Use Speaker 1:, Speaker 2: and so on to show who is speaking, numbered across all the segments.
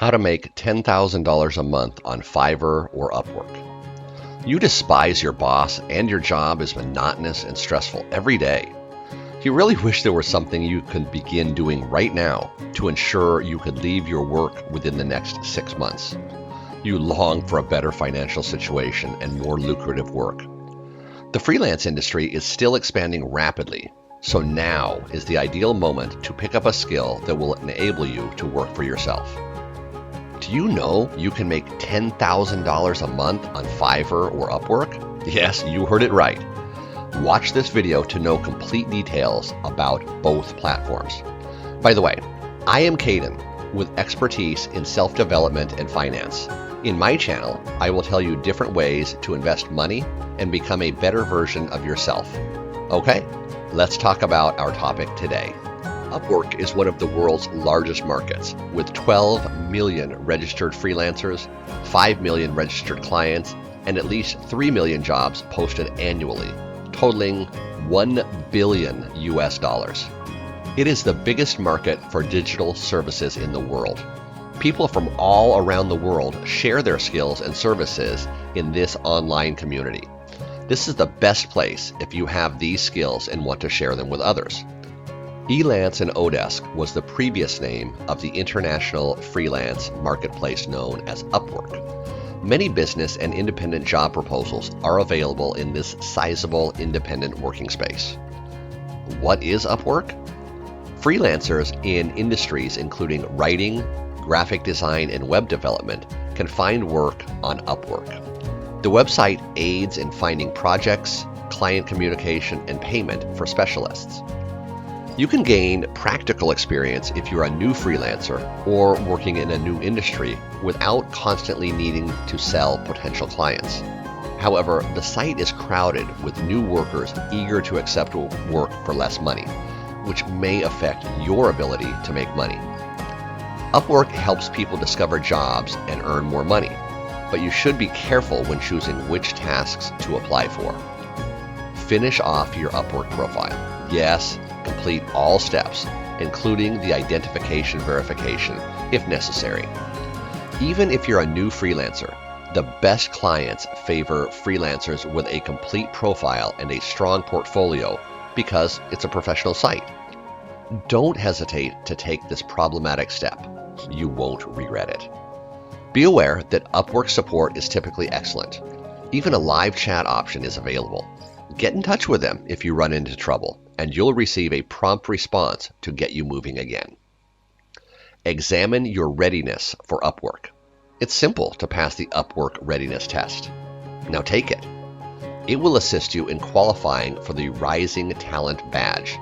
Speaker 1: How to make $10,000 a month on Fiverr or Upwork. You despise your boss and your job is monotonous and stressful every day. You really wish there was something you could begin doing right now to ensure you could leave your work within the next 6 months. You long for a better financial situation and more lucrative work. The freelance industry is still expanding rapidly, so now is the ideal moment to pick up a skill that will enable you to work for yourself. Do you know you can make $10,000 a month on Fiverr or Upwork? Yes, you heard it right. Watch this video to know complete details about both platforms. By the way, I am Caden with expertise in self-development and finance. In my channel, I will tell you different ways to invest money and become a better version of yourself. Okay, let's talk about our topic today. Upwork is one of the world's largest markets, with 12 million registered freelancers, 5 million registered clients, and at least 3 million jobs posted annually, totaling $1 billion US. It is the biggest market for digital services in the world. People from all around the world share their skills and services in this online community. This is the best place if you have these skills and want to share them with others. Elance and Odesk was the previous name of the international freelance marketplace known as Upwork. Many business and independent job proposals are available in this sizable independent working space. What is Upwork? Freelancers in industries including writing, graphic design, and web development can find work on Upwork. The website aids in finding projects, client communication, and payment for specialists. You can gain practical experience if you're a new freelancer or working in a new industry without constantly needing to sell potential clients. However, the site is crowded with new workers eager to accept work for less money, which may affect your ability to make money. Upwork helps people discover jobs and earn more money, but you should be careful when choosing which tasks to apply for. Finish off your Upwork profile. Yes, complete all steps, including the identification verification, if necessary. Even if you're a new freelancer, the best clients favor freelancers with a complete profile and a strong portfolio because it's a professional site. Don't hesitate to take this problematic step. You won't regret it. Be aware that Upwork support is typically excellent. Even a live chat option is available. Get in touch with them if you run into trouble, and you'll receive a prompt response to get you moving again. Examine your readiness for Upwork. It's simple to pass the Upwork readiness test. Now take it. It will assist you in qualifying for the Rising Talent Badge.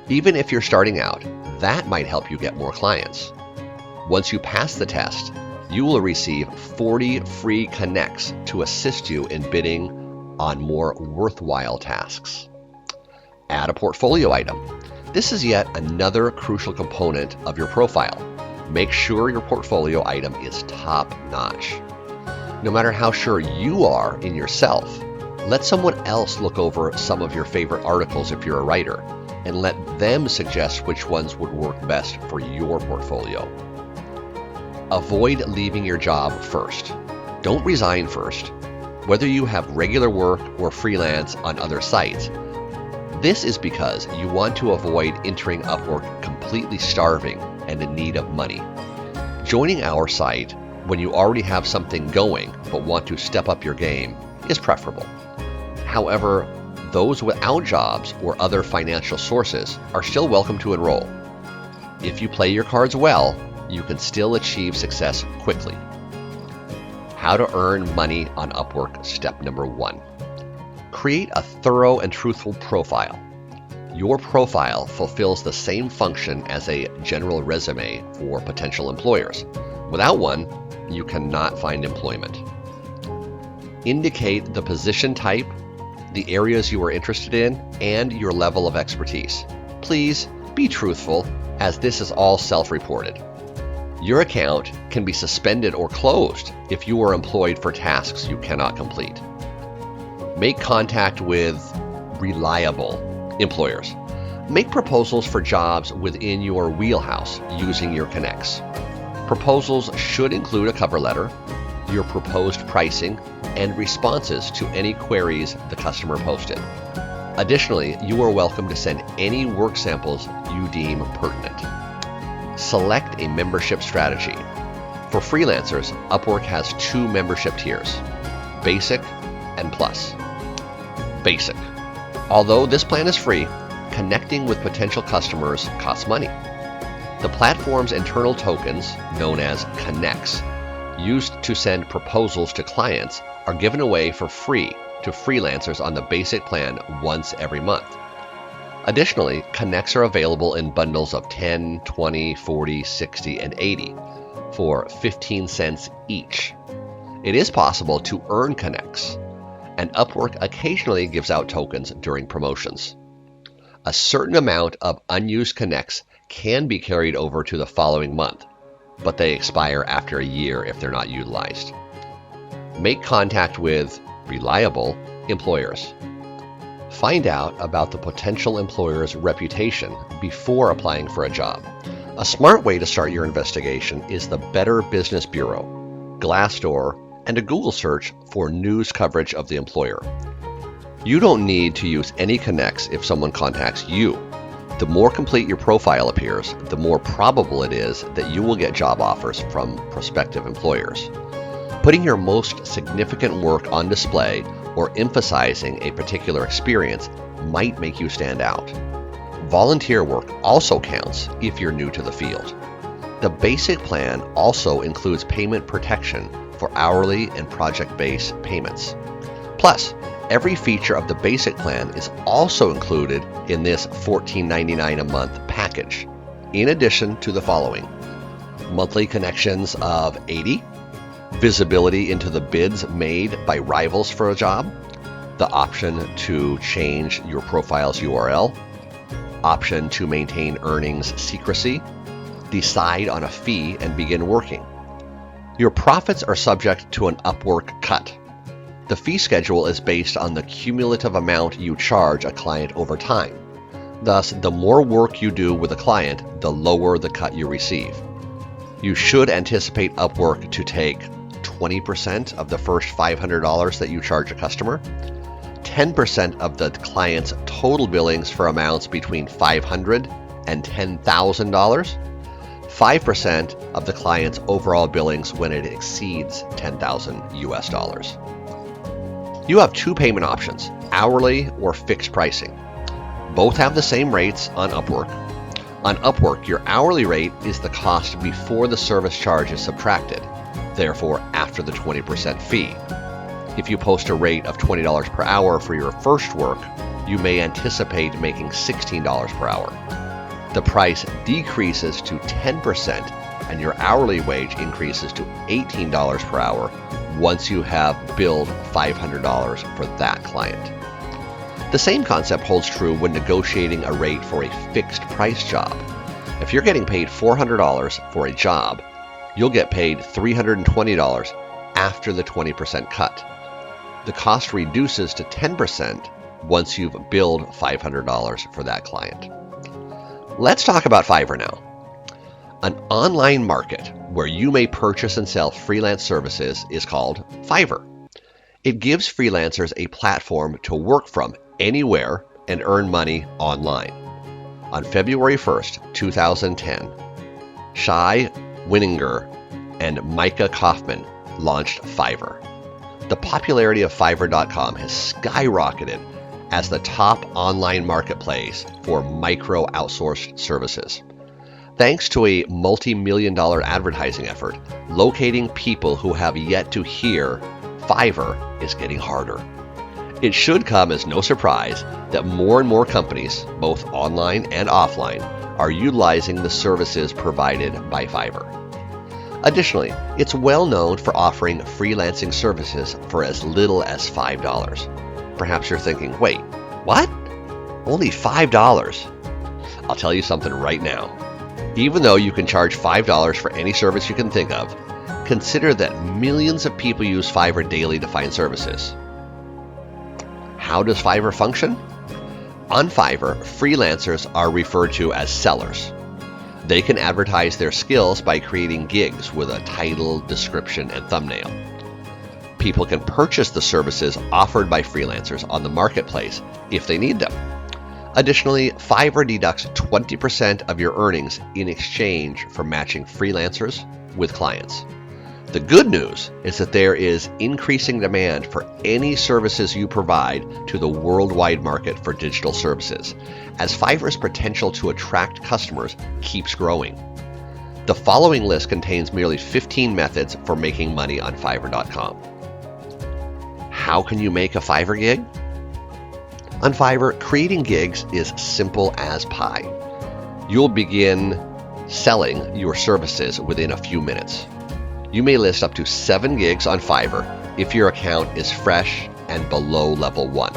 Speaker 1: Even if you're starting out, that might help you get more clients. Once you pass the test, you will receive 40 free connects to assist you in bidding on more worthwhile tasks. Add a portfolio item. This is yet another crucial component of your profile. Make sure your portfolio item is top-notch. No matter how sure you are in yourself, let someone else look over some of your favorite articles if you're a writer, and let them suggest which ones would work best for your portfolio. Avoid leaving your job first. Don't resign first. Whether you have regular work or freelance on other sites, this is because you want to avoid entering Upwork completely starving and in need of money. Joining our site when you already have something going but want to step up your game is preferable. However, those without jobs or other financial sources are still welcome to enroll. If you play your cards well, you can still achieve success quickly. How to earn money on Upwork, step number 1. Create a thorough and truthful profile. Your profile fulfills the same function as a general resume for potential employers. Without one, you cannot find employment. Indicate the position type, the areas you are interested in, and your level of expertise. Please be truthful, as this is all self-reported. Your account can be suspended or closed if you are employed for tasks you cannot complete. Make contact with reliable employers. Make proposals for jobs within your wheelhouse using your connects. Proposals should include a cover letter, your proposed pricing, and responses to any queries the customer posted. Additionally, you are welcome to send any work samples you deem pertinent. Select a membership strategy. For freelancers, Upwork has 2 membership tiers, Basic and Plus. Basic. Although this plan is free, connecting with potential customers costs money. The platform's internal tokens, known as connects, used to send proposals to clients, are given away for free to freelancers on the basic plan once every month. Additionally, connects are available in bundles of 10, 20, 40, 60, and 80 for 15 cents each. It is possible to earn connects, and Upwork occasionally gives out tokens during promotions. A certain amount of unused connects can be carried over to the following month, but they expire after a year if they're not utilized. Make contact with reliable employers. Find out about the potential employer's reputation before applying for a job. A smart way to start your investigation is the Better Business Bureau, Glassdoor, and a Google search for news coverage of the employer. You don't need to use any connects if someone contacts you. The more complete your profile appears, the more probable it is that you will get job offers from prospective employers. Putting your most significant work on display or emphasizing a particular experience might make you stand out. Volunteer work also counts if you're new to the field. The basic plan also includes payment protection for hourly and project-based payments. Plus, every feature of the basic plan is also included in this $14.99 a month package, in addition to the following: monthly connections of 80, visibility into the bids made by rivals for a job, the option to change your profile's URL, option to maintain earnings secrecy, decide on a fee and begin working. Your profits are subject to an Upwork cut. The fee schedule is based on the cumulative amount you charge a client over time. Thus, the more work you do with a client, the lower the cut you receive. You should anticipate Upwork to take 20% of the first $500 that you charge a customer, 10% of the client's total billings for amounts between $500 and $10,000, 5% of the client's overall billings when it exceeds $10,000 US. You have 2 payment options, hourly or fixed pricing. Both have the same rates on Upwork. On Upwork, your hourly rate is the cost before the service charge is subtracted, therefore after the 20% fee. If you post a rate of $20 per hour for your first work, you may anticipate making $16 per hour. The price decreases to 10% and your hourly wage increases to $18 per hour once you have billed $500 for that client. The same concept holds true when negotiating a rate for a fixed price job. If you're getting paid $400 for a job, you'll get paid $320 after the 20% cut. The cost reduces to 10% once you've billed $500 for that client. Let's talk about Fiverr now. An online market where you may purchase and sell freelance services is called Fiverr. It gives freelancers a platform to work from anywhere and earn money online. On February 1st, 2010, Shai Wininger and Micah Kaufman launched Fiverr. The popularity of Fiverr.com has skyrocketed as the top online marketplace for micro outsourced services. Thanks to a multi-million-dollar advertising effort, locating people who have yet to hear Fiverr is getting harder. It should come as no surprise that more and more companies, both online and offline, are utilizing the services provided by Fiverr. Additionally, it's well known for offering freelancing services for as little as $5. Perhaps you're thinking, wait, what? Only $5? I'll tell you something right now. Even though you can charge $5 for any service you can think of, consider that millions of people use Fiverr daily to find services. How does Fiverr function? On Fiverr, freelancers are referred to as sellers. They can advertise their skills by creating gigs with a title, description, and thumbnail. People can purchase the services offered by freelancers on the marketplace if they need them. Additionally, Fiverr deducts 20% of your earnings in exchange for matching freelancers with clients. The good news is that there is increasing demand for any services you provide to the worldwide market for digital services, as Fiverr's potential to attract customers keeps growing. The following list contains merely 15 methods for making money on Fiverr.com. How can you make a Fiverr gig? On Fiverr, creating gigs is simple as pie. You'll begin selling your services within a few minutes. You may list up to 7 gigs on Fiverr if your account is fresh and below level 1.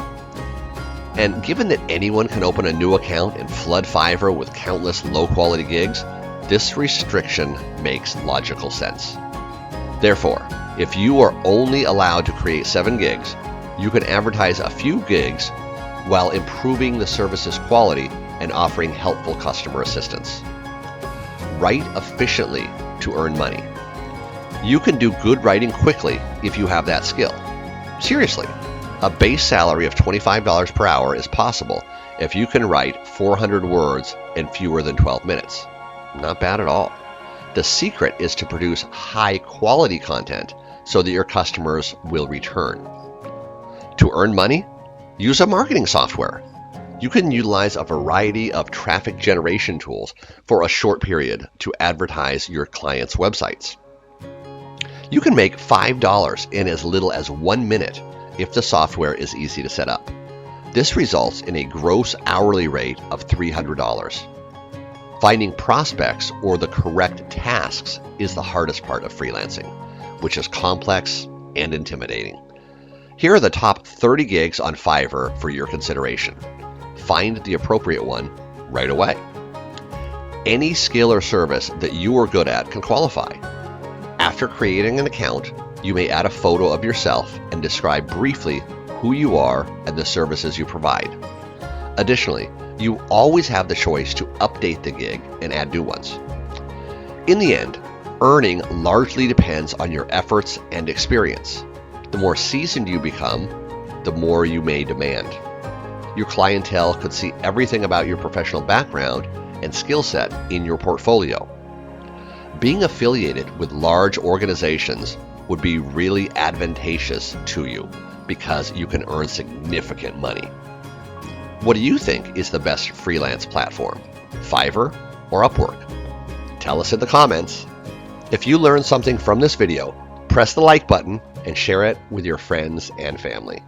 Speaker 1: And given that anyone can open a new account and flood Fiverr with countless low-quality gigs, this restriction makes logical sense. Therefore, if you are only allowed to create 7 gigs, you can advertise a few gigs while improving the service's quality and offering helpful customer assistance. Write efficiently to earn money. You can do good writing quickly if you have that skill. Seriously, a base salary of $25 per hour is possible if you can write 400 words in fewer than 12 minutes. Not bad at all. The secret is to produce high-quality content so that your customers will return. To earn money, use a marketing software. You can utilize a variety of traffic generation tools for a short period to advertise your clients' websites. You can make $5 in as little as 1 minute if the software is easy to set up. This results in a gross hourly rate of $300. Finding prospects or the correct tasks is the hardest part of freelancing, which is complex and intimidating. Here are the top 30 gigs on Fiverr for your consideration. Find the appropriate one right away. Any skill or service that you are good at can qualify. After creating an account, you may add a photo of yourself and describe briefly who you are and the services you provide. Additionally, you always have the choice to update the gig and add new ones. In the end, earning largely depends on your efforts and experience. The more seasoned you become, the more you may demand. Your clientele could see everything about your professional background and skill set in your portfolio. Being affiliated with large organizations would be really advantageous to you because you can earn significant money. What do you think is the best freelance platform, Fiverr or Upwork? Tell us in the comments. If you learned something from this video, press the like button and share it with your friends and family.